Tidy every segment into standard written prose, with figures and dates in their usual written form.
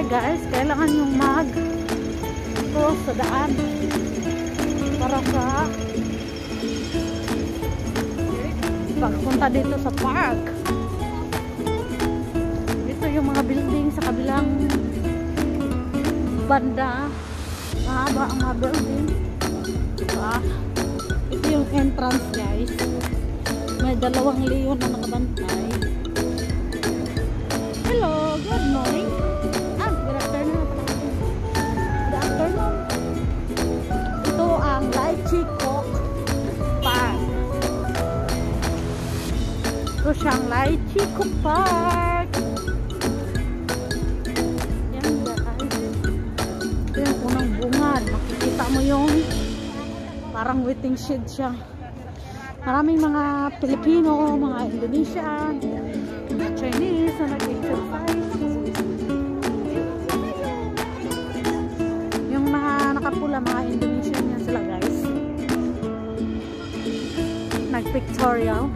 guys, kailangan yung cross sa daan para sa pagpunta dito sa park. Ito yung mga building sa kabilang banda. Mahaba ang mga building. Ito yung entrance guys. May 2 leon na nakabantay. Hello, good morning. Good afternoon. Good afternoon. Ito ang Lychee Cooke Park. Ito siyang Lychee Cooke Park. Yan guys. Ito yung unang bungad. Makikita mo yung parang waiting shed siya. Maraming mga Pilipino, mga Indonesian, Chinese na nag-exercise. Yung mga nakapula, mga Indonesian yan sila guys. Nag-pictorial.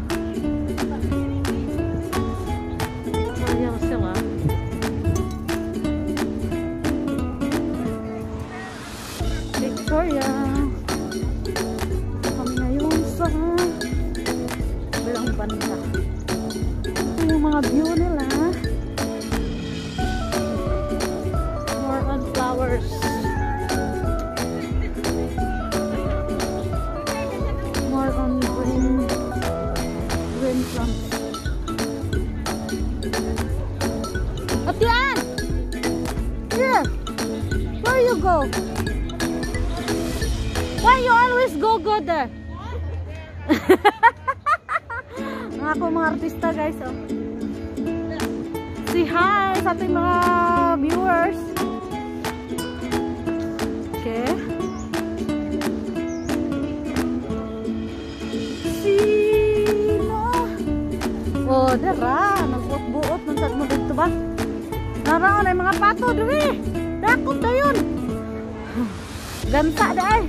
Pictorial sila. Victoria. Kami ngayon sa bilang banda. Ito yung mga view nila. More on flowers. More on green plants. At yan! Here! Where you go? Why you always go there? Ako mga artista guys, oh. Say hi sa ating mga viewers. Okay. Sino? Oh, dara. Nagbuot-buot. Nansad mo dito ba? Naraon ay mga pato diri. Dakot na yun. Gansa daay.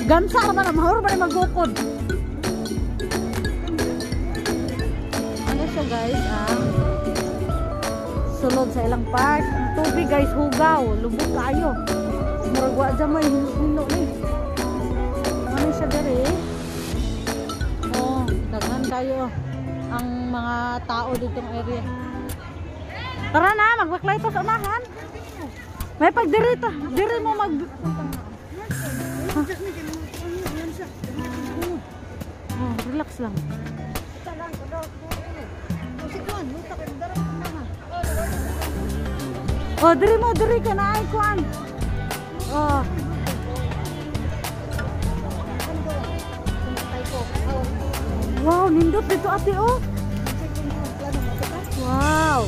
Gansa naman na mahuro ba na magbukod. Ano siya guys, sulod sa ilang park. Ang tubig guys, hugaw, lubog kayo. Muragwa dyan may hilo ni. Ano siya dari? Oh, daghan kayo ang mga tao ditong area. Tara na, magbaklay to sa unahan. May pagdirita, diri mo mag... Oh, relax lang. Oh, diri ka na ay kuan. Oh. Wow, nindot dito ate oh. Wow.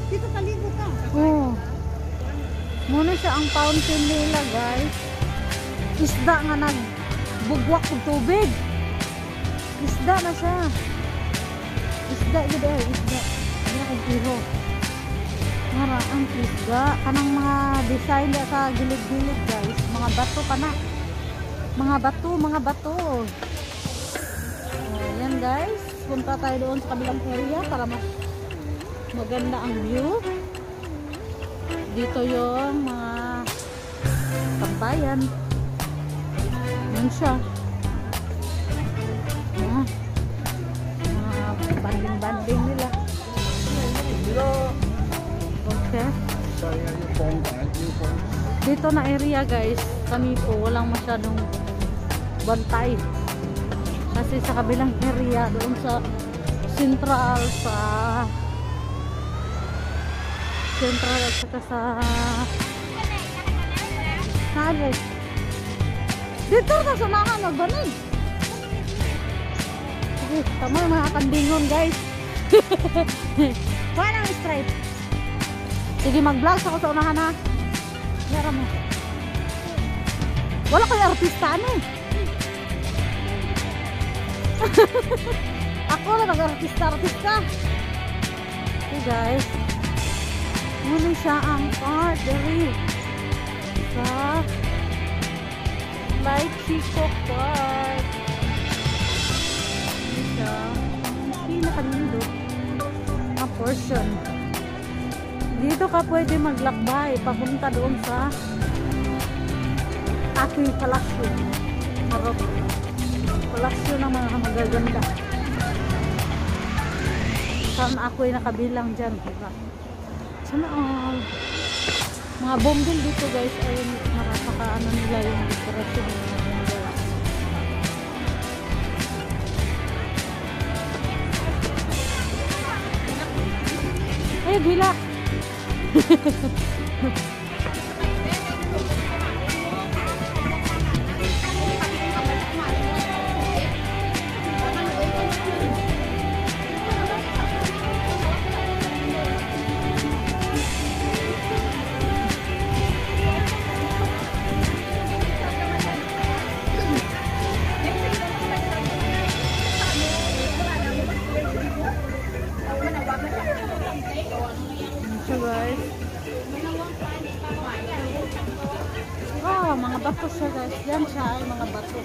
Dito kaligo ka. Oh. Muna siya ang fountain nila guys. Isda nga nagbugwak ng tubig. Isda na siya. Isda yun eh. Isda. Isda ang piro. Mara ang isda. Kanang mga design sa gilid-gilid guys. Mga bato pa na. Mga bato. Ayan guys. Punta tayo doon sa kabilang area para mas maganda ang view. Dito yung mga tambayan. Yan siya. Banding nila. Okay. Dito na area guys, kami po walang masyadong bantay. Kasi sa kabilang area, doon sa central at saka sa Nagay. Dito na sa nahan, magbanig. Sige, tama yung mga kandingon guys. Kuha ng straight. Sige, mag-vlog ako sa unahan ha. Yara mo. Wala kayo artista eh. Ako na nag-artista. Okay guys. Muna siya ang part dari sa Lychee Cooke Park. Ini siya. Pinakanindot. Ang portion. Dito ka pwede maglakbay papunta doon sa aking palasyo. Harap. Palasyo ng mga magaganda. Saan ako'y nakabilang dyan. Diba? Sana mga bombil dito guys ay nakapakaano nila yung dekorasyon ng mga bombil. Ay, bila! So guys, mga bato siya guys. Yan siya ay mga bato.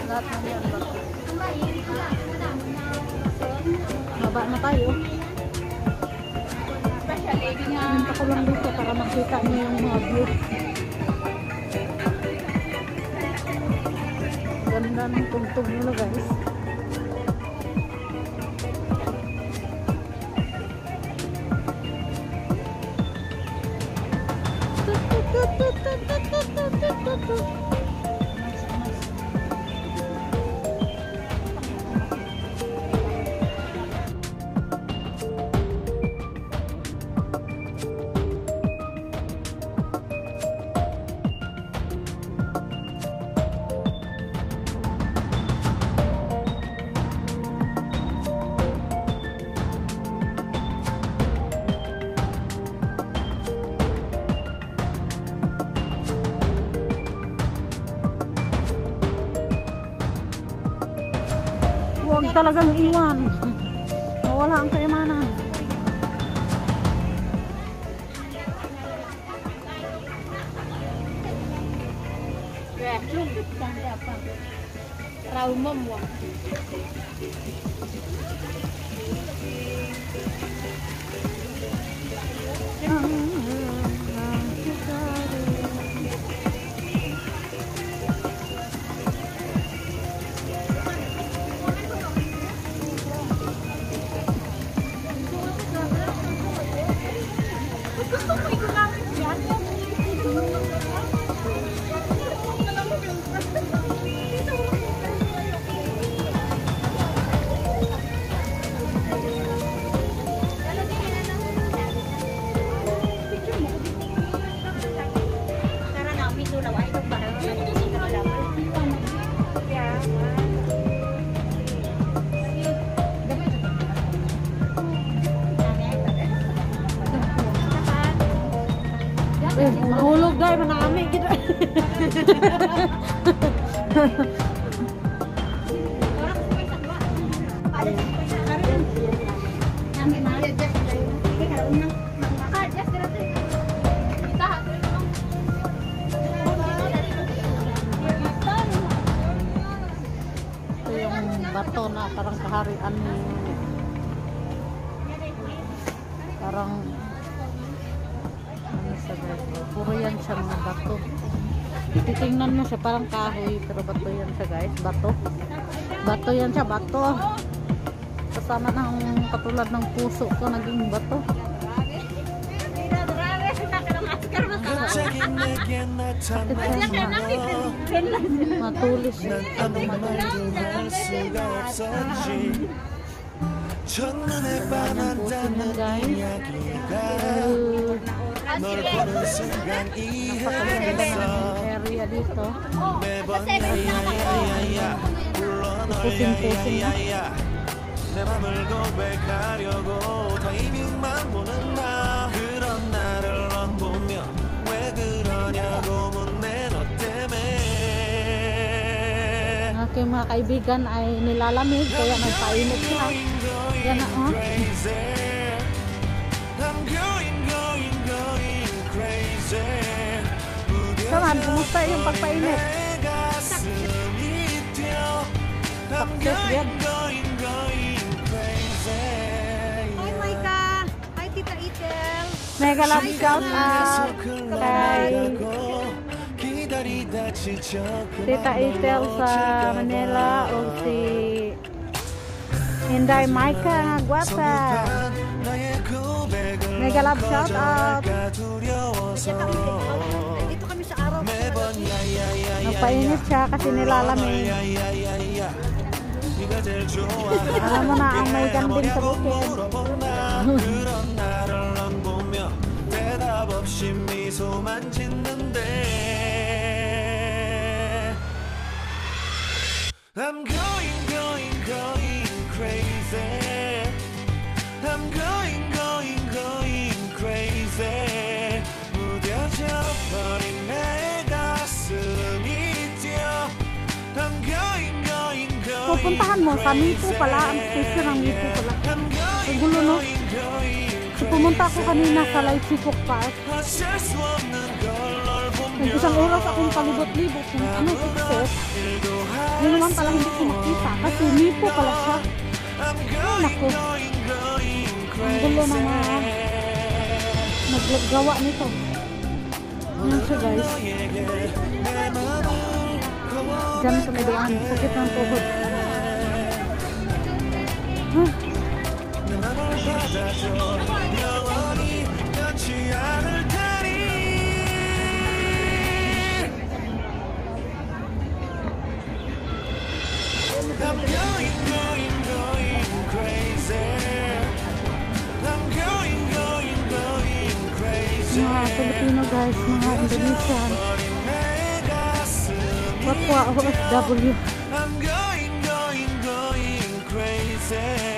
Lahat na yan bato. Baba na tayo. Pinta ko lang dito para makita niyo yung mga view. Ganda ng tugtog nila guys. Huwag talagang iwan. Mawala ang kayamanan. Trauma mo. Mahulog dahil manami kita. Ito yung bato na parang kaharian ni parang puro yan siya mga bato. Titingnan mo siya parang kahoy pero bato yan siya guys. Bato. Bato yan siya. Bato. Kasama ng katulad ng puso ko naging bato. Matulis siya. Ang puso niya guys. Area dito. Pusin-pusin na. 내 맘을 고백하려고 타이밍만 보는 나 그런 나를 넌 보며 왜 그러냐고 묻네 너 때문에 aking mga kaibigan ay nilalamig kaya nagpainit sila. Yan na oh. Saman, kumusta yung pagpainit? Success yan. Oh my mega love shout out kay Tita Itel sa Manila o si Inday Maika nga gwapa. Mega love shout out. Dito kami sa araw. Nagpainit siya kasi nilalamig. Alam mo na ang may kambing sa bukid. I'm going crazy. I'm going crazy. 무뎌져 버린 내 가슴이 뛰어. I'm going Pupuntahan mo sa Mipo pala, ang station ng Mipo pala. Ang gulo, no? So, pumunta ako kanina sa Laichikok Park. Nag-isang oras akong palibot-libot kung ano success. Yun naman pala hindi ko makita kasi Mipo pala siya. Ay, naku. Ang gulo na nga. Naggawa nito. Yan siya, guys. Diyan sa medoan. Sakit ng tuhod. I'm going crazy. I'm going crazy. Mga Filipino guys, mga Indonesian. Kapwa OFW. I'm going crazy.